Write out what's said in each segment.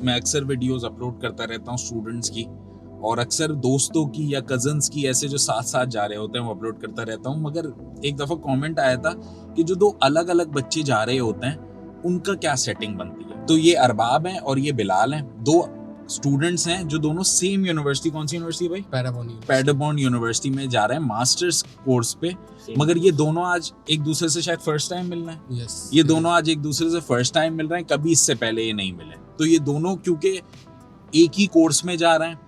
मैं अक्सर videos upload करता रहता हूँ स्टूडेंट्स की, और अक्सर दोस्तों की या कजन्स की, ऐसे जो साथ साथ जा रहे होते हैं वो अपलोड करता रहता हूँ। मगर एक दफ़ा कमेंट आया था कि जो दो अलग अलग बच्चे जा रहे होते हैं उनका क्या सेटिंग बनती है। तो ये अरबाब हैं और ये बिलाल हैं, दो स्टूडेंट्स हैं जो दोनों सेम यूनिवर्सिटी, कौन सी यूनिवर्सिटी भाई? पैडरबॉर्न यूनिवर्सिटी में जा रहे हैं मास्टर्स कोर्स पे। मगर ये दोनों आज एक दूसरे से शायद फर्स्ट टाइम मिल रहे हैं। ये दोनों आज एक दूसरे से फर्स्ट टाइम मिल रहे हैं, कभी इससे पहले ये नहीं मिले। तो ये दोनों क्योंकि एक ही कोर्स में जा रहे हैं,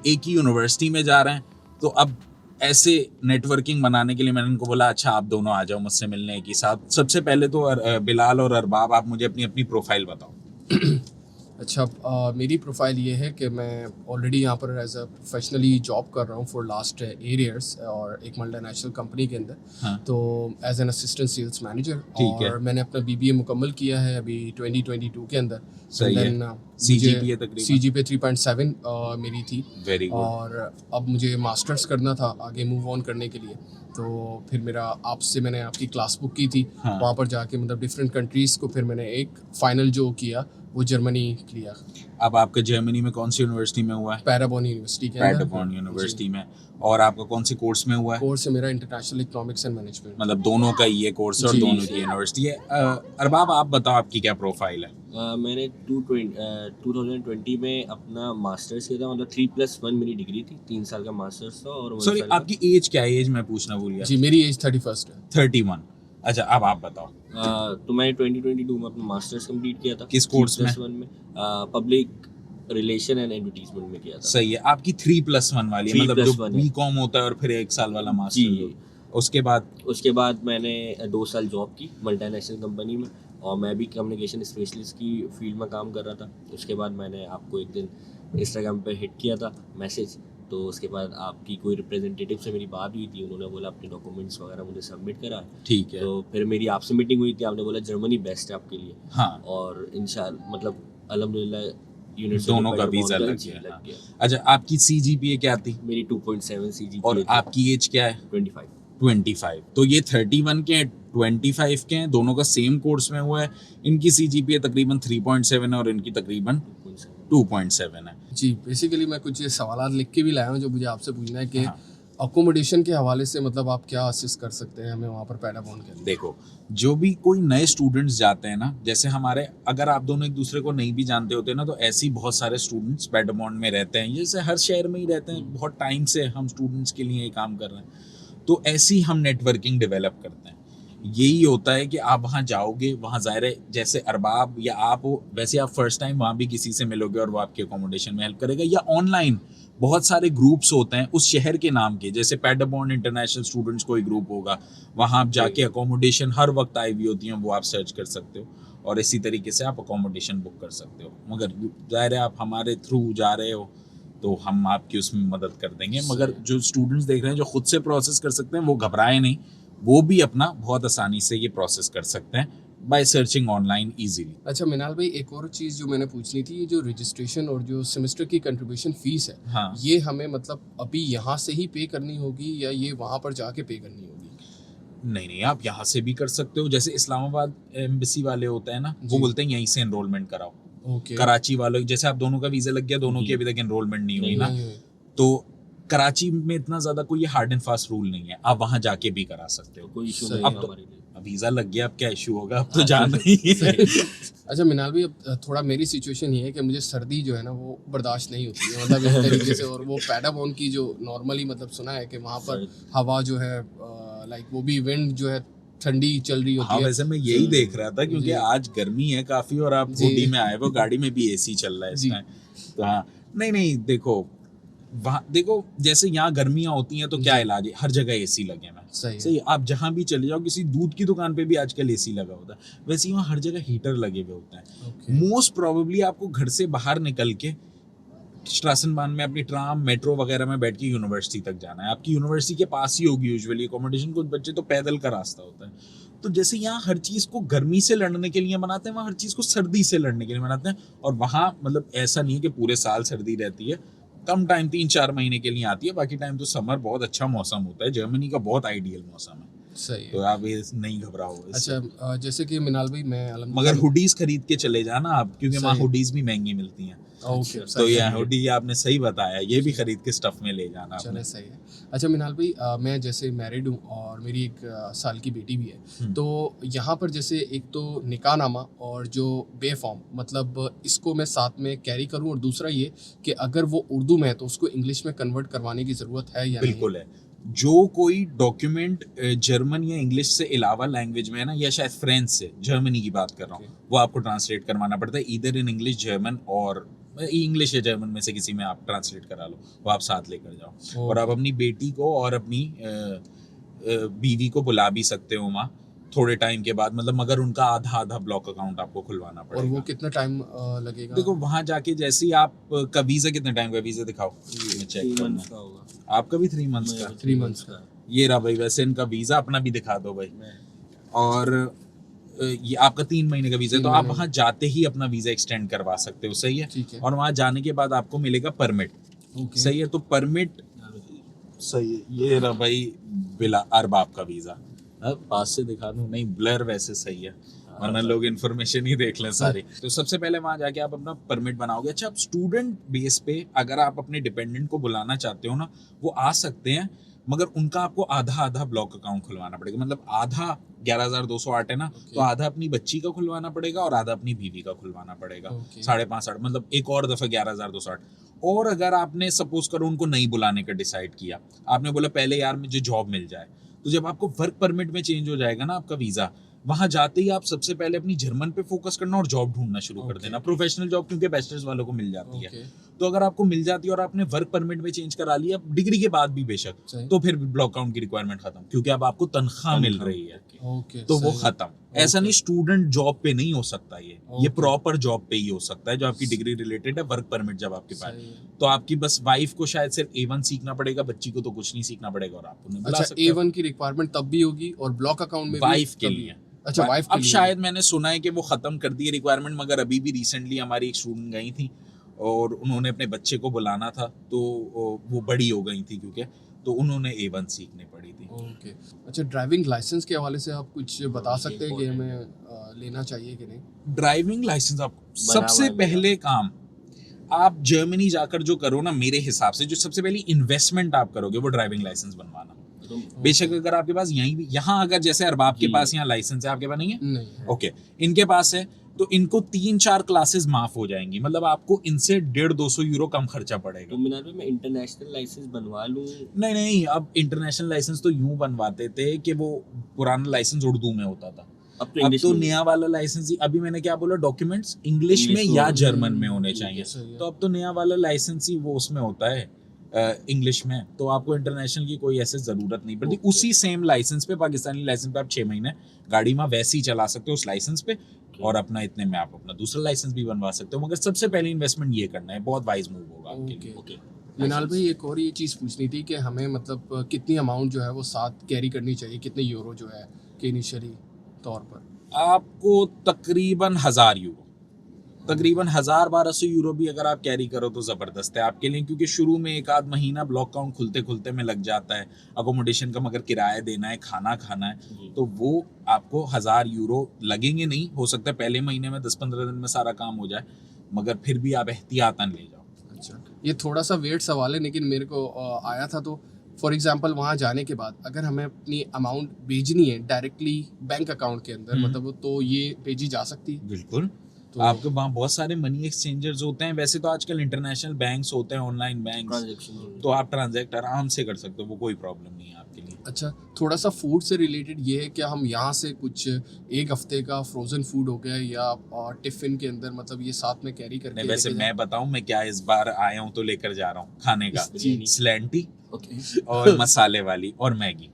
एक ही यूनिवर्सिटी में जा रहे हैं, तो अब ऐसे नेटवर्किंग बनाने के लिए मैंने इनको बोला अच्छा आप दोनों आ जाओ मुझसे मिलने एक ही साथ। सबसे पहले तो बिलाल और अरबाब, आप मुझे अपनी अपनी प्रोफाइल बताओ। अच्छा, मेरी प्रोफाइल ये है कि मैं ऑलरेडी यहाँ पर एज अ प्रोफेशनली जॉब कर रहा हूँ फॉर लास्ट 8 ईयर्स और एक मल्टीनेशनल कंपनी के अंदर। हाँ। तो as an assistant sales manager, ठीक है। और मैंने अपना BBA मुकम्मल किया है अभी 2022 के अंदर। सही है। CGPA तकरीबन CGPA 3.7 मेरी थी। Very good. और अब मुझे मास्टर्स करना था आगे मूव ऑन करने के लिए। तो फिर मेरा आपसे मैंने आपकी क्लास बुक की थी। हाँ। वहाँ पर जाके मतलब डिफरेंट कंट्रीज़ को फिर मैंने एक फाइनल जो किया वो जर्मनी किया। अब आपका जर्मनी में कौन सी यूनिवर्सिटी में हुआ है? पैडरबॉर्न यूनिवर्सिटी के अंदर। पैडरबॉर्न यूनिवर्सिटी में। और आपका कौन सी कोर्स में हुआ है? कोर्स है मेरा इंटरनेशनल इकोनॉमिक्स एंड मैनेजमेंट। मतलब दोनों का ये कोर्स है और जी, दोनों की यूनिवर्सिटी है। अरबाब आप बताओ आपकी क्या प्रोफाइल है? मैंने 2020 में अपना मास्टर्स किया था, मतलब 3+1 मेरी डिग्री थी, 3 साल का मास्टर्स था। और सॉरी आपकी एज क्या है? एज मैं पूछना भूल गया। जी मेरी एज 31 है। 31। अच्छा अब आप बताओ। तो मैंने 2022 में अपना मास्टर्स कंप्लीट किया था। किस कोर्स में? 3+1 में पब्लिक रिलेशन एंड एडवर्टीजमेंट में किया था। सही है। आपकी 3+1 वाली है, मतलब जो 3+1 है। बीकॉम होता है और फिर 1 साल वाला मास्टर। जी। उसके बाद मैंने 2 साल जॉब की मल्टीनेशनल कंपनी में, और मैं भी कम्युनिकेशन स्पेशलिस्ट की फील्ड में काम कर रहा था। उसके बाद मैंने आपको एक दिन इंस्टाग्राम पे हिट किया था मैसेज। तो उसके बाद आपकी कोई रिप्रेजेंटेटिव से मेरी बात हुई थी, उन्होंने बोला अपने डॉक्यूमेंट्स वगैरह मुझे सबमिट करा। ठीक है। तो फिर मेरी आपसे मीटिंग हुई थी, आपने बोला जर्मनी बेस्ट है आपके लिए। हाँ। और इंशाल्लाह मतलब अल्हम्दुलिल्लाह यूनिवर्सिटी दोनों का वीजा लग गया। अच्छा आपकी CGPA क्या थी? मेरी 2.7 CGPA। और आपकी एज क्या है? 25। तो ये 31 के हैं, 25 के हैं, दोनों का सेम कोर्स में हुआ है। इनकी CGPA तकरीबन 3.7 है और इनकी तकरीबन 2.7 है। जी बेसिकली मैं कुछ सवाल लिख के भी लाया हूँ जो मुझे आपसे पूछना है कि अकोमोडेशन के हवाले से मतलब आप क्या असिस्ट कर सकते हैं हमें वहाँ पर पैडरबॉर्न के अंदर? देखो जो भी कोई नए स्टूडेंट्स जाते हैं ना, जैसे हमारे, अगर आप दोनों एक दूसरे को नहीं भी जानते होते ना, तो ऐसे ही बहुत सारे स्टूडेंट्स पैडरबॉर्न में रहते हैं, जैसे हर शहर में ही रहते हैं, बहुत टाइम से हम स्टूडेंट्स के लिए ये काम कर रहे हैं। तो ऐसी हम नेटवर्किंग डेवलप करते हैं। यही होता है कि आप वहाँ जाओगे, वहाँ ज़ाहिर है जैसे अरबाब या आप हो, वैसे आप फर्स्ट टाइम वहाँ भी किसी से मिलोगे और वो आपके अकोमोडेशन में हेल्प करेगा। या ऑनलाइन बहुत सारे ग्रुप्स होते हैं उस शहर के नाम के, जैसे पैडरबॉर्न इंटरनेशनल स्टूडेंट्स कोई ग्रुप होगा, वहाँ आप जाके अकोमोडेशन हर वक्त आई हुई होती हैं, वो आप सर्च कर सकते हो और इसी तरीके से आप अकोमोडेशन बुक कर सकते हो। मगर ज़ाहिर है आप हमारे थ्रू जा रहे हो तो हम आपकी उसमें मदद कर देंगे। मगर जो स्टूडेंट्स देख रहे हैं जो खुद से प्रोसेस कर सकते हैं वो घबराए नहीं, वो भी अपना बहुत आसानी से ये प्रोसेस कर सकते हैं बाय सर्चिंग ऑनलाइन इजीली। अच्छा मिनाल भाई, एक और चीज़ जो मैंने पूछनी थी, ये जो रजिस्ट्रेशन और जो सेमेस्टर की कंट्रीब्यूशन फीस है, हाँ। ये हमें मतलब अभी यहाँ से ही पे करनी होगी या ये वहाँ पर जाके पे करनी होगी? नहीं, आप यहाँ से भी कर सकते हो। जैसे इस्लामाबाद एम्बेसी वाले होते हैं ना, वो बोलते हैं यहीं से एनरोलमेंट कराओ। कराची वालों, जैसे आप दोनों का वीजा लग गया, दोनों की अभी तक एनरोलमेंट नहीं हुई ना, तो कराची में इतना ज्यादा कोई हार्ड एंड फास्ट रूल नहीं है, आप वहां जाके भी करा सकते हो, कोई इशू नहीं। अब तो वीजा लग गया, अब क्या इशू होगा, अब तो जाना ही है। अच्छा मिनाल भाई, अब थोड़ा मेरी सिचुएशन ये है कि मुझे सर्दी जो है ना वो बर्दाश्त नहीं होती है, मतलब इस तरीके से। और वो पैडरबॉर्न की जो नॉर्मली मतलब सुना है कि वहाँ पर हवा जो है लाइक वो भी विंड जो है ठंडी चल रही होती है। वैसे मैं यही देख रहा था क्योंकि आज गर्मी है काफी और आप हुडी में आए हो, गाड़ी में भी AC चल रहा है इस टाइम। तो हाँ, नहीं देखो वहाँ देखो जैसे यहाँ गर्मियाँ होती हैं तो क्या इलाज है, हर जगह AC लगे हुए हैं। सही आप जहाँ भी चले जाओ, किसी दूध की दुकान पे भी आजकल AC लगा होता है, वैसे वहाँ हर जगह हीटर लगे हुए होते हैं। मोस्ट प्रोबेबली आपको घर से बाहर निकल के स्ट्रासनबान में अपनी ट्राम मेट्रो वगैरह में बैठ के यूनिवर्सिटी तक जाना है। आपकी यूनिवर्सिटी के पास ही होगी यूजुअली अकोमोडेशन, कुछ बच्चे तो पैदल का रास्ता होता है। तो जैसे यहाँ हर चीज़ को गर्मी से लड़ने के लिए मनाते हैं, वहाँ हर चीज़ को सर्दी से लड़ने के लिए मनाते हैं। और वहाँ मतलब ऐसा नहीं है कि पूरे साल सर्दी रहती है, कम टाइम 3-4 महीने के लिए आती है, बाकी टाइम तो समर बहुत अच्छा मौसम होता है। जर्मनी का बहुत आइडियल मौसम है। सही है। तो आप ये नहीं घबराओ इससे। अच्छा जैसे कि मिनाल भाई मैं मगर हुडीज खरीद के चले जाना आप, क्योंकि वहाँ सही। हुडीज भी महंगी मिलती हैं। ओके तो सही ये है। हुडी आपने सही बताया, ये भी खरीद के स्टफ में ले जाना चले आपने। सही है। अच्छा मिनाल भाई मैं जैसे मैरिड हूँ और मेरी 1 साल की बेटी भी है, तो यहाँ पर जैसे एक तो निकाहनामा और जो बेफॉर्म मतलब इसको मैं साथ में कैरी करूँ, और दूसरा ये कि अगर वो उर्दू में है तो उसको इंग्लिश में कन्वर्ट करवाने की ज़रूरत है या नहीं? बिल्कुल है। जो कोई डॉक्यूमेंट जर्मन या इंग्लिश से अलावा लैंग्वेज में है ना, या शायद फ्रेंच से, जर्मनी की बात कर रहा हूँ, वो आपको ट्रांसलेट करवाना पड़ता है, ईदर इन इंग्लिश जर्मन, और इंग्लिश या जर्मन में से किसी में आप ट्रांसलेट करा लो, वो आप साथ लेकर जाओ। और आप अपनी बेटी को और अपनी बीवी को बुला भी सकते हो वहाँ थोड़े टाइम के बाद, मतलब मगर उनका आधा ब्लॉक अकाउंट आपको खुलवाना और पड़ेगा। वो कितना टाइम लगेगा? देखो वहाँ जाके जैसे ही आपका वीज़ा कितने टाइम का वीज़ा दिखाओ, मैं चेक 3 करूँगा। मंथ्स का होगा। आपका भी 3 मंथ्स का? 3 मंथ्स का। ये रहा भाई, वैसे इनका वीज़ा अपना भी दिखा दो भाई। और ये आपका 3 महीने का वीज़ा है, तो 3 आप महीने। वहाँ जाते ही अपना वीज़ा एक्सटेंड करवा सकते हो, सही है? ठीक है। और वहाँ जाने के बाद आपको मिलेगा परमिट, ओके। सही है? तो परमिट सही है, ये रहा भाई बिला अरबाब का वीज़ा। पास से दिखा दूँ? नहीं, ब्लर वैसे सही है, वरना लोग इन्फॉर्मेशन ही देख लें सारी। तो सबसे पहले वहाँ जाके आप अपना परमिट बनाओगे। अच्छा, आप स्टूडेंट बेस पे अगर आप अपने डिपेंडेंट को बुलाना चाहते हो ना, वो आ सकते हैं, मगर उनका आपको आधा ब्लॉक अकाउंट खुलवाना पड़ेगा। मतलब आधा 11,208 है ना, तो आधा अपनी बच्ची का खुलवाना पड़ेगा और आधा अपनी बीवी का खुलवाना पड़ेगा। 5.5 मतलब एक और दफ़ा 11,208। और अगर आपने सपोज करो उनको नहीं बुलाने का डिसाइड किया, आपने बोला पहले यार मुझे जॉब मिल जाए, तो जब आपको वर्क परमिट में चेंज हो जाएगा ना आपका वीज़ा, वहां जाते ही आप सबसे पहले अपनी जर्मन पे फोकस करना और जॉब ढूंढना शुरू कर देना, प्रोफेशनल जॉब, क्योंकि बैचलर्स वालों को मिल जाती है। तो अगर आपको मिल जाती है और आपने वर्क परमिट में चेंज करा लिया डिग्री के बाद भी बेशक, तो फिर ब्लॉक अकाउंट की रिक्वायरमेंट खत्म, क्योंकि अब आपको तनख्वाह मिल रही है, तो वो खत्म। ऐसा नहीं स्टूडेंट जॉब पे नहीं हो सकता, ये प्रॉपर जॉब पे ही हो सकता है जो आपकी डिग्री रिलेटेड है। वर्क परमिट जब आपके पास, तो आपकी बस वाइफ को शायद सिर्फ A1 सीखना पड़ेगा, बच्ची को तो कुछ नहीं सीखना पड़ेगा, और आप उन्हें बुला सकते हो। A1 की रिक्वायरमेंट तब भी होगी और ब्लॉक अकाउंट में वाइफ के लिए। अच्छा, वाइफ के अब लिए। शायद मैंने सुना है कि वो खत्म कर दी है रिक्वायरमेंट, मगर अभी भी रिसेंटली हमारी एक स्टूडेंट गई थी और उन्होंने अपने बच्चे को बुलाना था, तो वो बड़ी हो गई थी क्योंकि, तो उन्होंने A1 सीखनी पड़ी थी। ओके। अच्छा, ड्राइविंग लाइसेंस के हवाले से आप कुछ बता सकते हैं कि हमें लेना चाहिए कि नहीं? ड्राइविंग लाइसेंस आप सबसे पहले काम आप जर्मनी जाकर जो करो ना, मेरे हिसाब से जो सबसे पहली इन्वेस्टमेंट आप करोगे वो ड्राइविंग लाइसेंस बनवाना। बेशक अगर आपके पास यहाँ अगर जैसे अरबाब के पास यहाँ लाइसेंस है, आपके पास नहीं है? नहीं। ओके, इनके पास है, तो इनको 3-4 क्लासेस माफ हो जाएंगी, मतलब आपको इनसे 150-200 यूरो कम खर्चा पड़ेगा। तो मिनाल भाई मैं इंटरनेशनल लाइसेंस बनवा लूँ? नहीं, अब इंटरनेशनल लाइसेंस तो यूं बनवाते थे कि वो पुराना लाइसेंस उर्दू में होता था, अब तो नया वाला लाइसेंस ही, अभी मैंने क्या बोला, डॉक्यूमेंट्स इंग्लिश में या जर्मन में होने चाहिए, तो अब तो नया वाला लाइसेंस ही वो उसमें होता है इंग्लिश में, तो आपको इंटरनेशनल की कोई ऐसे ज़रूरत नहीं पड़ती। उसी सेम लाइसेंस पे, पाकिस्तानी लाइसेंस पे आप 6 महीने गाड़ी में वैसे ही चला सकते हो उस लाइसेंस पे, और अपना इतने में आप अपना दूसरा लाइसेंस भी बनवा सकते हो, मगर सबसे पहले इन्वेस्टमेंट ये करना है, बहुत वाइज मूव होगा आपके लिए। ओके। मिनाल भाई एक और ये चीज़ पूछनी थी कि हमें मतलब कितनी अमाउंट जो है वो साथ कैरी करनी चाहिए, कितने यूरो जो है कि इनिशियली तौर पर? आपको तकरीबन 1000 यूरो, तकरीबन 1000-1200 यूरो भी अगर आप कैरी करो तो ज़बरदस्त है आपके लिए, क्योंकि शुरू में 1 आध महीना ब्लॉक अकाउंट खुलते में लग जाता है, अकोमोडेशन का मगर किराया देना है, खाना खाना है, तो वो आपको 1000 यूरो लगेंगे नहीं, हो सकता है पहले महीने में 10-15 दिन में सारा काम हो जाए, मगर फिर भी आप एहतियातन ले जाओ। अच्छा, ये थोड़ा सा वेट सवाल है, लेकिन मेरे को आया था, तो फॉर एग्जांपल वहाँ जाने के बाद अगर हमें अपनी अमाउंट भेजनी है डायरेक्टली बैंक अकाउंट के अंदर, मतलब तो ये भेजी जा सकती है? बिल्कुल, तो आपके वहाँ बहुत सारे मनी एक्सचेंजर्स होते हैं, वैसे तो आजकल इंटरनेशनल बैंक्स होते हैं, ऑनलाइन बैंक्स, तो आप ट्रांजैक्ट आराम से कर सकते हो, वो कोई प्रॉब्लम नहीं है आपके लिए। अच्छा, थोड़ा सा फूड से रिलेटेड ये है, क्या हम यहाँ से कुछ 1 हफ्ते का फ्रोजन फूड हो गया या टिफिन के अंदर मतलब ये साथ में कैरी करके? नहीं, वैसे मैं बताऊं, मैं क्या इस बार आया हूँ तो लेकर जा रहा हूँ खाने का, स्लैंटी और मसाले वाली और मैगी,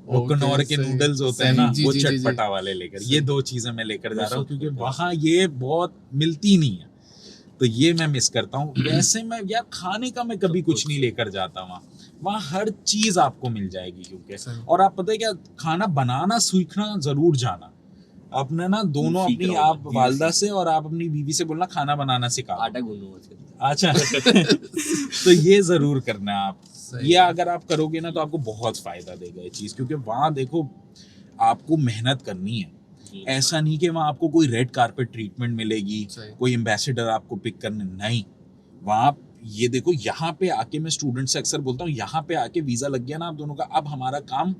वो कनौर के नूडल्स होते हैं ना, वो चटपटा वाले लेकर, ये 2 चीजें मैं लेकर जा रहा हूँ, क्योंकि वहाँ ये बहुत मिलती नहीं है, तो ये मैं मिस करता हूँ। वैसे मैं यार खाने का मैं कभी कुछ नहीं लेकर जाता, वहाँ हर चीज आपको मिल जाएगी, क्योंकि और आप पता है क्या, खाना बनाना सीखना जरूर जाना, अपने ना दोनों सीख अपनी रहा हूँ आप मैं, वालदा से और आप अपनी बीवी से बोलना खाना बनाना सिखा दो। आटा गूंदूंगा उसके लिए। अच्छा तो ये जरूर करना है आप। सही ये है। अगर आप करोगे ना तो आपको बहुत फायदा देगा ये चीज, क्योंकि वहां देखो आपको मेहनत करनी है। जी। ऐसा नहीं कि वहां आपको कोई रेड कारपेट ट्रीटमेंट मिलेगी, सही। कोई एम्बेसडर आपको पिक करने, नहीं। वहां ये देखो, यहाँ पे आके मैं स्टूडेंट से अक्सर बोलता हूँ, यहाँ पे आके वीजा लग गया ना आप दोनों का, अब हमारा काम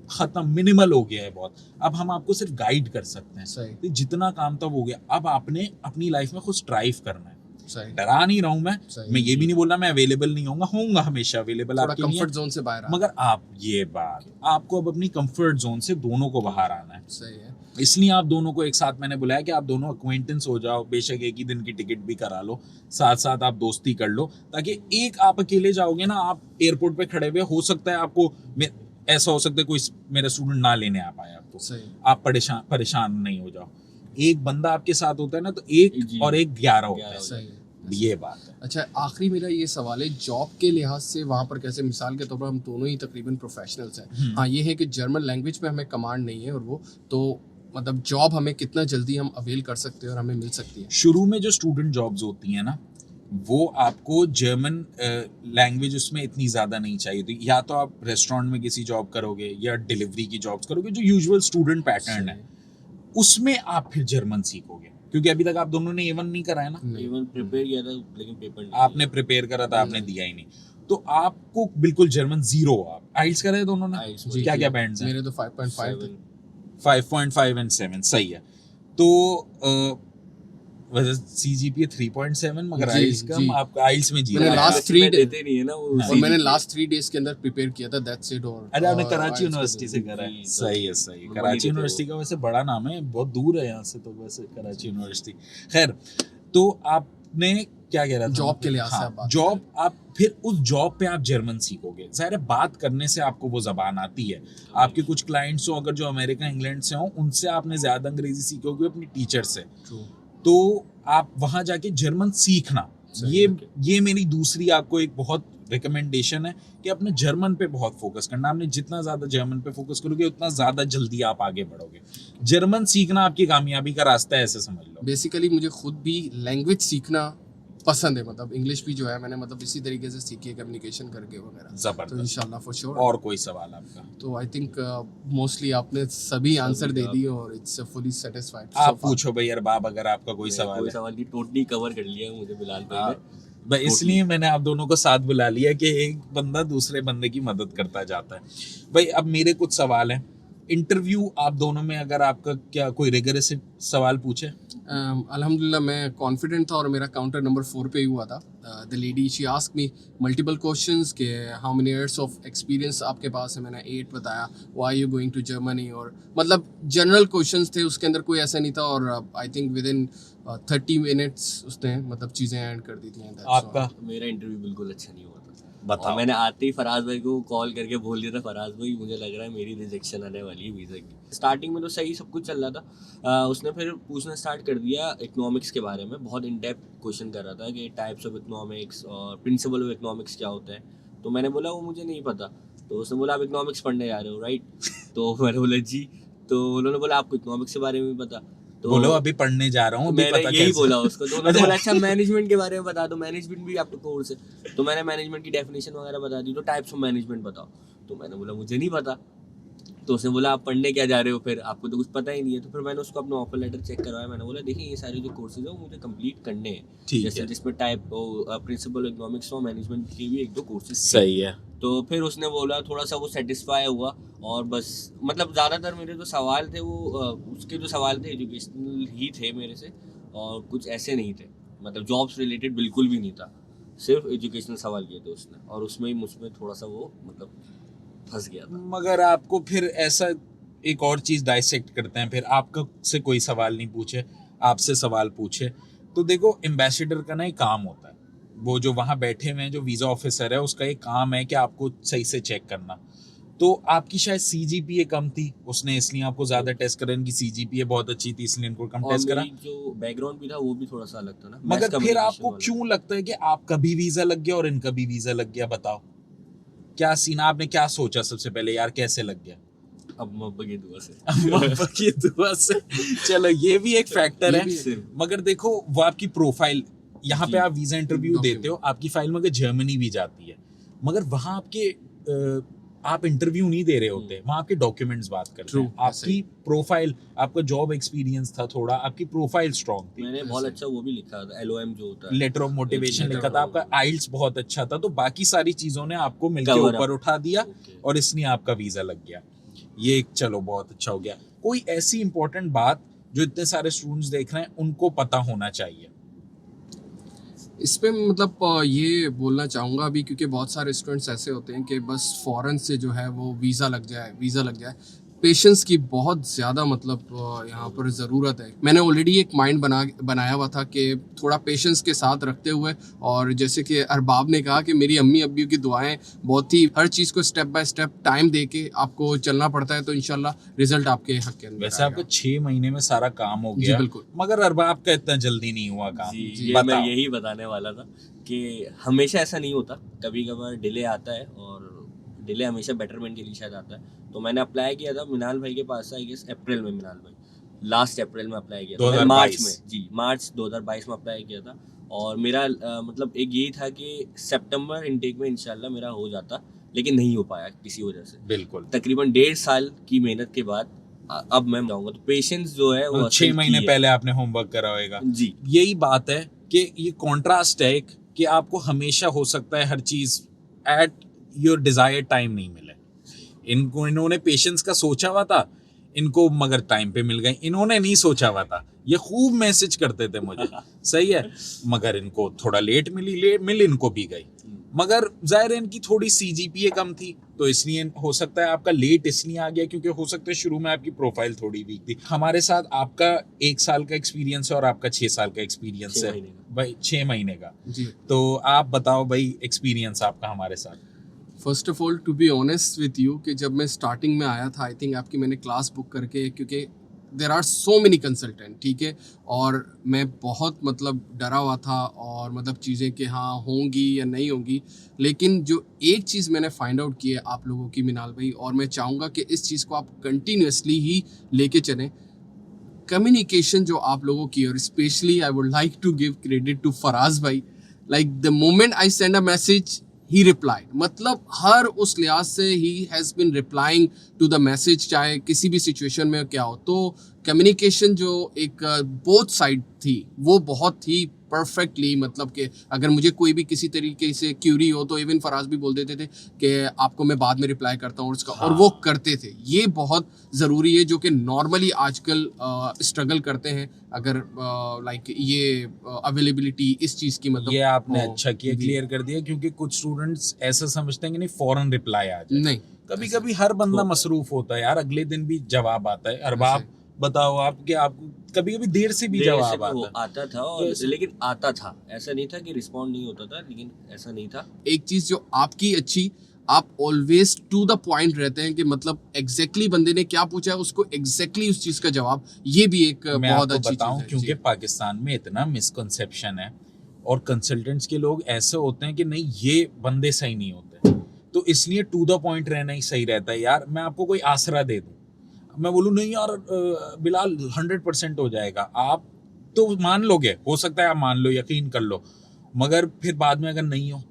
खत्म, मिनिमल हो गया है बहुत। अब हम आपको सिर्फ गाइड कर सकते हैं, सही तो जितना काम था वो हो गया। अब आपने अपनी लाइफ में खुद स्ट्राइव करना है। सही डरा नहीं रहा हूं मैं सही। ये भी नहीं बोल रहा मैं अवेलेबल नहीं होऊंगा हमेशा अवेलेबल थोड़ा आपके लिए, कंफर्ट जोन से बाहर आ मगर आप ये बात, आपको अब अपनी कंफर्ट जोन से दोनों को बाहर आना है। सही है। इसलिए आप दोनों को एक साथ मैंने बुलाया कि आप दोनों अक्वेंटेंस हो जाओ, बेशक एक ही दिन की टिकट भी करा लो, साथ साथ आप दोस्ती कर लो, ताकि एक आप अकेले जाओगे ना, आप एयरपोर्ट पे खड़े हुए, हो सकता है आपको ऐसा हो सकता है कोई मेरा स्टूडेंट ना लेने आ पाए आपको, सही आप परेशान नहीं हो जाओ। एक बंदा आपके साथ होता है ना, तो एक जी। और एक 11 होता है। सही है। ये बात है। अच्छा, आखिरी मेरा ये सवाल है, जॉब के लिहाज से वहाँ पर कैसे, मिसाल के तौर पर हम दोनों ही तकरीबन प्रोफेशनल्स हैं, हाँ ये है कि जर्मन लैंग्वेज पे हमें कमांड नहीं है, और वो तो मतलब जॉब हमें कितना जल्दी हम अवेल कर सकते हैं और हमें मिल सकती है? शुरू में जो स्टूडेंट जॉब्स होती हैं ना, वो आपको जर्मन लैंग्वेज उसमें इतनी ज़्यादा नहीं चाहिए थी। या तो आप रेस्टोरेंट में किसी जॉब करोगे या डिलीवरी की जॉब्स करोगे, जो यूजुअल स्टूडेंट पैटर्न है, उसमें आप फिर जर्मन सीखोगे। क्योंकि अभी तक आप दोनों ने A1 नहीं कराया ना, नहीं। इवन प्रिपेयर किया था लेकिन पेपर नहीं आपने प्रिपेयर करा था, आपने दिया ही नहीं, तो आपको बिल्कुल जर्मन जीरो। आप आइल्स करे दोनों ने, IELTS जी, क्या जी। क्या बैंड्स हैं? मेरे तो 5.5 थे। 5.5 and 7, सही है। तो वैसे CGPA 3.7, मगर जी, आइल्स कम, जी। आपका आइल्स में जीरो मैंने आया। last 3 day- देते नहीं है ना वो, हाँ। और मैंने लास्ट 3 डेज के अंदर प्रिपेयर किया था, दैट्स इट। और अरे आपने कराची IELTS के यूनिवर्सिटी से लिए। करा है, जी, तो सही है सही। वो कराची वही देते यूनिवर्सिटी वो। का वैसे बड़ा नाम है, बहुत दूर है यहाँ से, तो वैसे कराची यूनिवर्सिटी। खैर, तो आपने क्या कह रहा था? जॉब के लिहाज से आप बात जॉब, आप फिर उस जॉब पे आप जर्मन सीखोगे। ज़ाहिर है बात करने से आपको वो जबान आती है। आपके कुछ क्लाइंट्स हो अगर जो अमेरिका इंग्लैंड से हो, उनसे आपने ज़्यादा अंग्रेजी सीखोगे अपनी टीचर से, True. तो आप वहाँ जाके जर्मन सीखना। सही, ये मेरी दूसरी आपको एक बहुत रिकमेंडेशन है कि अपने जर्मन पे बहुत फोकस करना। आपने जितना ज़्यादा जर्मन पे फोकस करोगे, उतना ज़्यादा जल्दी आप आगे बढ़ोगे। जर्मन सीखना आपकी कामयाबी का रास्ता है, ऐसे समझ लो। बेसिकली मुझे खुद भी लैंग्वेज सीखना पसंद है, मतलब इंग्लिश भी जो है मैंने मतलब इसी तरीके से सीखी है, कम्युनिकेशन करके वगैरह। तो जबरदस्त। इंशाल्लाह फॉर श्योर। और कोई सवाल आपका? तो आई थिंक मोस्टली आपने सभी आंसर दे दिए और इट्स फुली सेटिस्फाइड। आप पूछो भाई अरबाब, अगर आपका कोई सवाल कोई है। सवाल नहीं, टोटली कवर कर लिया मुझे बिलाल भाई ने। भाई इसलिए मैंने आप दोनों को साथ बुला लिया कि एक बंदा दूसरे बंदे की मदद करता जाता है। भाई अब मेरे कुछ सवाल हैं। इंटरव्यू आप दोनों में अगर आपका क्या कोई रिगरस सवाल पूछे? अल्हम्दुलिल्लाह मैं कॉन्फिडेंट था और मेरा काउंटर नंबर 4 पे ही हुआ था। The lady she ask me multiple questions के how many years of experience आपके पास है, मैंने 8 बताया। Why you going to Germany, और मतलब जनरल क्वेश्चंस थे, उसके अंदर कोई ऐसा नहीं था। और I think with in 30 minutes उसने मतलब चीज़ें ऐड कर दी थी। आपका? मेरा इंटरव्यू बिल्कुल अच्छा नहीं हुआ था। बताओ। और मैंने आते ही फराज भाई को कॉल करके बोल दिया था, फराज भाई मुझे लग रहा है मेरी रिजेक्शन आने वाली है वीज़ा की। स्टार्टिंग में तो सही सब कुछ चल रहा था, उसने फिर पूछना स्टार्ट कर दिया इकोनॉमिक्स के बारे में। बहुत इन डेप्थ क्वेश्चन कर रहा था कि टाइप्स ऑफ इकोनॉमिक्स और प्रिंसिपल ऑफ इकोनॉमिक्स क्या होता है। तो मैंने बोला वो मुझे नहीं पता। तो उसने बोला आप इकोनॉमिक्स पढ़ने जा रहे हो राइट? तो मैंने बोला जी। तो उन्होंने बोला आपको इकोनॉमिक्स के बारे में भी पता? तो बोलो अभी पढ़ने जा रहा हूँ, अभी मैंने पता यही कैसे? बोला उसको। तो उन्होंने बोला अच्छा मैनेजमेंट के बारे में बता दो, मैनेजमेंट भी आपका कोर्स है। तो मैंने मैनेजमेंट की डेफिनेशन वगैरह बता दी। तो टाइप्स ऑफ मैनेजमेंट बताओ। तो मैंने बोला मुझे नहीं पता। तो उसने बोला आप पढ़ने क्या जा रहे हो फिर, आपको तो कुछ पता ही नहीं है। तो फिर मैंने उसको अपना ऑफर लेटर चेक करवाया। मैंने बोला देखिए ये सारे जो कोर्सेज है वो मुझे कंप्लीट करने हैं, ठीक जैसे है। जिसमें टाइप प्रिंसिपल इकोनॉमिक्स और मैनेजमेंट के भी 1-2 कोर्सेज। सही है। तो फिर उसने बोला, थोड़ा सा वो सेटिस्फाई हुआ। और बस मतलब ज़्यादातर मेरे जो सवाल थे वो उसके जो सवाल थे एजुकेशनल ही थे मेरे से, और कुछ ऐसे नहीं थे मतलब जॉब्स रिलेटेड बिल्कुल भी नहीं था। सिर्फ एजुकेशनल सवाल किए थे उसने, और उसमें ही मुझमें थोड़ा सा वो मतलब फंस गया था। मगर आपको फिर ऐसा एक और चीज़ डाइसेक्ट करते हैं, फिर आपका से कोई सवाल नहीं पूछे, आपसे सवाल पूछे। तो देखो एम्बेसडर का ना एक काम होता है, वो जो वहाँ बैठे हुए हैं जो वीज़ा ऑफिसर है, उसका एक काम है कि आपको सही से चेक करना। तो आपकी शायद CGPA कम थी, उसने इसलिए आपको ज़्यादा टेस्ट करा। इनकी CGPA बहुत अच्छी थी इसलिए इनको कम और टेस्ट करा। मेरी जो बैकग्राउंड भी था वो भी थोड़ा सा अलग था ना। मगर mass फिर communication आपको वाला। क्यों लगता है कि आपका भी वीज़ा लग गया और इनका भी वीज़ा लग गया? बताओ क्या सीन, आपने क्या सोचा सबसे पहले यार, कैसे लग गया? अब मब्बा की दुआ से। पापा की दुआ से। चलो ये भी एक फैक्टर ये है, भी है। मगर देखो वो आपकी प्रोफाइल, यहाँ पे जी। आप वीजा इंटरव्यू Document। देते हो, आपकी फाइल मगर जर्मनी भी जाती है, मगर वहाँ आपके आप इंटरव्यू नहीं दे रहे होते, वहाँ आपके डॉक्यूमेंट्स बात करते True, हैं, आपकी प्रोफाइल, आपका जॉब एक्सपीरियंस था थोड़ा, आपकी प्रोफाइल स्ट्रॉन्ग थी, मैंने बहुत अच्छा वो भी लिखा था, LOM जो होता है, लेटर ऑफ मोटिवेशन Letter लिखा of था, आपका आइल्स बहुत अच्छा था, तो बाकी सारी चीजों ने आपको मिलकर Cover ऊपर up। उठा दिया Okay। और इसलिए आपका वीजा लग गया। ये एक चलो बहुत अच्छा हो गया। कोई ऐसी इंपॉर्टेंट बात जो इतने सारे स्टूडेंट्स देख रहे हैं उनको पता होना चाहिए? इस पे मतलब ये बोलना चाहूँगा अभी, क्योंकि बहुत सारे स्टूडेंट्स ऐसे होते हैं कि बस फ़ौरन से जो है वो वीज़ा लग जाए। पेशेंस की बहुत ज़्यादा मतलब यहाँ पर ज़रूरत है। मैंने ऑलरेडी एक माइंड बनाया हुआ था कि थोड़ा पेशेंस के साथ रखते हुए, और जैसे कि अरबाब ने कहा कि मेरी अम्मी अब्बी की दुआएं बहुत ही, हर चीज़ को स्टेप बाय स्टेप टाइम दे के आपको चलना पड़ता है, तो इंशाल्लाह रिजल्ट आपके हक के अंदर वैसे आपका 6 महीने में सारा काम हो जी, गया, बिल्कुल। मगर अरबाब का इतना जल्दी नहीं हुआ काम। जी, जी, ये मैं बताओ। यही बताने वाला था कि हमेशा ऐसा नहीं होता, कभी कभार डिले आता है, और डिले हमेशा बेटरमेंट के लिए शायद आता है। तो मैंने अप्लाई किया था मिनाल भाई के पास, आई गेस अप्रैल में, मिनाल भाई लास्ट अप्रैल में अप्लाई किया था, 2022 मार्च में, जी मार्च 2022 में अप्लाई किया था। और मेरा मतलब एक यही था कि सितंबर इनटेक में इंशाल्लाह मेरा हो जाता, लेकिन नहीं हो पाया किसी वजह से। बिल्कुल, तकरीबन 1.5 साल की मेहनत के बाद अब मैं जाऊँगा, तो पेशेंस जो है वो 6 महीने की है। पहले आपने होमवर्क करा होगा। जी यही बात है कि ये कॉन्ट्रास्ट है एक, कि आपको हमेशा हो सकता है हर चीज एट योर डिजायर्ड टाइम नहीं मिले। इन्होंने पेशेंस का सोचा हुआ था, इनको मगर टाइम पे मिल गई। इन्होंने नहीं सोचा हुआ था, ये खूब मैसेज करते थे मुझे, सही है, मगर इनको थोड़ा लेट मिल इनको भी गई। मगर जाहिर है इनकी थोड़ी CGPA कम थी, तो इसलिए हो सकता है आपका लेट इसलिए आ गया, क्योंकि हो सकता है शुरू में आपकी प्रोफाइल थोड़ी वीक थी। हमारे साथ आपका 1 साल का एक्सपीरियंस है और आपका 6 साल का एक्सपीरियंस 6 है महीने का। भाई, 6 महीने का। जी। तो आप बताओ भाई एक्सपीरियंस आपका हमारे साथ। First of all to be honest with you, कि जब मैं स्टार्टिंग में आया था, आई थिंक आपकी मैंने क्लास बुक करके, क्योंकि there are so many consultant, ठीक है, और मैं बहुत मतलब डरा हुआ था, और मतलब चीज़ें कि हाँ होंगी या नहीं होंगी। लेकिन जो एक चीज़ मैंने फाइंड आउट की है आप लोगों की, मिनाल भाई, और मैं चाहूँगा कि इस चीज़ को आप कंटिन्यूसली ही लेके चलें, कम्युनिकेशन जो आप लोगों की, और specially I would like to give credit to Faraz भाई, like the moment I send a message he replied, मतलब हर उस लिहाज से he has been replying to the message, चाहे किसी भी सिचुएशन में क्या हो। तो कम्युनिकेशन जो एक बोथ साइड थी वो बहुत ही परफेक्टली, मतलब कि अगर मुझे कोई भी किसी तरीके से क्यूरी हो तो इवन फराज भी बोल देते थे कि आपको मैं बाद में रिप्लाई करता हूँ उसका, और वो करते थे। ये बहुत ज़रूरी है, जो कि नॉर्मली आजकल स्ट्रगल करते हैं, अगर लाइक ये अवेलेबिलिटी इस चीज़ की, मतलब ये आपने अच्छा किया, जी। क्लियर कर दिया, क्योंकि कुछ स्टूडेंट्स ऐसा समझते हैं कि नहीं फौरन रिप्लाई आ जाए। नहीं, कभी कभी हर बंदा मसरूफ होता है यार, अगले दिन भी जवाब आता है। अरबाब ऐसे। बताओ आपके, आपको कभी कभी देर से भी देर से जवाब वो आता है। आता था, और लेकिन आता था, ऐसा नहीं था कि रिस्पॉन्ड नहीं होता था, लेकिन ऐसा नहीं था। एक चीज़ जो आपकी अच्छी, आप ऑलवेज टू द पॉइंट रहते हैं, कि मतलब एग्जैक्टली बंदे ने क्या पूछा है उसको एग्जैक्टली उस चीज़ का जवाब, ये भी एक मैं बहुत आपको अच्छी बताऊं, चीज़ है। क्योंकि जी। पाकिस्तान में इतना मिसकंसेप्शन है, और कंसल्टेंट्स के लोग ऐसे होते हैं कि नहीं ये बंदे सही नहीं होते, तो इसलिए टू द पॉइंट रहना ही सही रहता है। यार मैं आपको कोई आसरा दे दूं, मैं बोलूँ नहीं यार बिलाल 100% हो जाएगा, आप तो मान लोगे, हो सकता है आप मान लो, यकीन कर लो, मगर फिर बाद में अगर नहीं हो,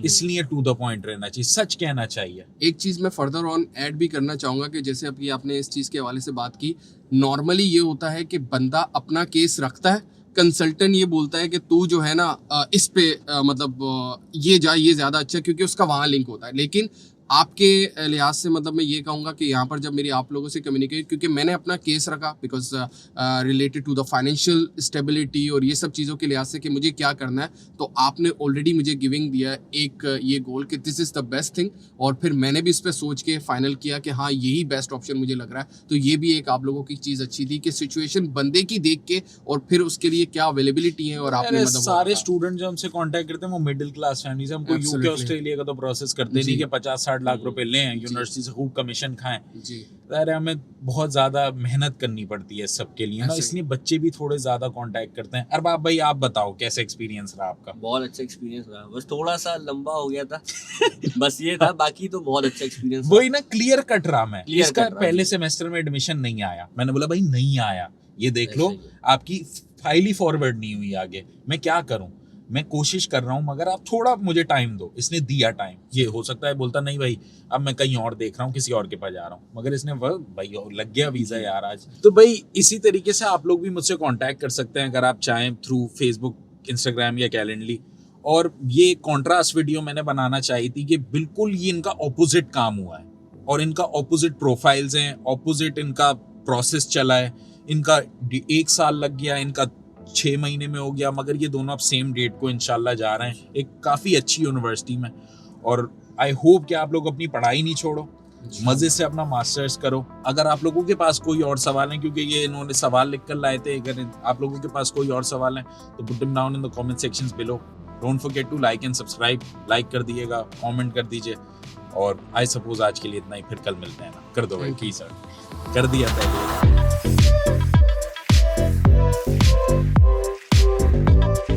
इसलिए टू द पॉइंट रहना चाहिए, सच कहना चाहिए। एक चीज़ मैं फर्दर ऑन ऐड भी करना चाहूँगा, कि जैसे अभी आपने इस चीज़ के हवाले से बात की, नॉर्मली ये होता है कि बंदा अपना केस रखता है, कंसल्टेंट ये बोलता है कि तू जो है ना इस पे मतलब ये ज़्यादा अच्छा है, क्योंकि उसका वहाँ लिंक होता है। लेकिन आपके लिहाज से मतलब मैं ये कहूँगा कि यहाँ पर जब मेरी आप लोगों से कम्युनिकेट, क्योंकि मैंने अपना केस रखा because related to the financial stability और ये सब चीज़ों के लिहाज से कि मुझे क्या करना है, तो आपने ऑलरेडी मुझे गिविंग दिया एक ये गोल कि this is the best thing, और फिर मैंने भी इस पर सोच के फाइनल किया कि हाँ यही बेस्ट ऑप्शन मुझे लग रहा है। तो ये भी एक आप लोगों की चीज़ अच्छी थी कि सिचुएशन बंदे की देख के और फिर उसके लिए क्या अवेलेबिलिटी है, और आपने मतलब सारे स्टूडेंट जो हमसे कांटेक्ट करते हैं वो मिडिल क्लास फैमिली से, हमको यूके Absolutely. ऑस्ट्रेलिया का तो प्रोसेस करते नहीं कि 50-60 लाख रुपए लें यूनिवर्सिटी से, खूब कमीशन खाएं। जी अरे हमें बहुत ज़्यादा मेहनत करनी पड़ती है सबके लिए ना, ऐसे ही। इसलिए बच्चे भी थोड़े ज़्यादा कांटेक्ट करते हैं। अरबाब भाई आप बताओ कैसा एक्सपीरियंस रहा आपका? बहुत अच्छा एक्सपीरियंस रहा, बस थोड़ा सा लंबा हो गया था बस ये था, बाकी तो बहुत अच्छा एक्सपीरियंस वही ना, क्लियर कट रहा मैं, Clear इसका cut रहा, पहले जी। सेमेस्टर में एडमिशन नहीं आया, मैंने बोला भाई नहीं आया, ये देख लो ऐसा ही है। आपकी फाइल ही फॉरवर्ड नहीं हुई आगे, मैं क्या करूं, मैं कोशिश कर रहा हूं मगर आप थोड़ा मुझे टाइम दो। इसने दिया टाइम, ये हो सकता है बोलता नहीं भाई अब मैं कहीं और देख रहा हूँ, किसी और के पास जा रहा हूँ, मगर इसने वह भाई लग गया वीजा यार आज। तो भाई इसी तरीके से आप लोग भी मुझसे कांटेक्ट कर सकते हैं अगर आप चाहें, थ्रू फेसबुक, इंस्टाग्राम या कैलेंडली। और ये कॉन्ट्रास्ट वीडियो मैंने बनाना चाहिए थी कि बिल्कुल ये इनका ऑपोजिट काम हुआ है और इनका ऑपोजिट प्रोफाइल्स हैं, ऑपोजिट इनका प्रोसेस चला है, इनका 1 साल लग गया, इनका 6 महीने में हो गया, मगर ये दोनों अब सेम डेट को इंशाल्लाह जा रहे हैं एक काफ़ी अच्छी यूनिवर्सिटी में। और आई होप कि आप लोग अपनी पढ़ाई नहीं छोड़ो, मज़े से अपना मास्टर्स करो। अगर आप लोगों के पास कोई और सवाल है, क्योंकि ये इन्होंने सवाल लिख कर लाए थे, अगर आप लोगों के पास कोई और सवाल है तो put them down in the comment sections below. Don't forget to like and subscribe, like कर दिएगा, कमेंट कर दीजिए। और आई सपोज आज के लिए इतना ही, फिर कल मिलते हैं ना। कर दो भाई, Thank you. प्लीज सर, कर दिया पहले।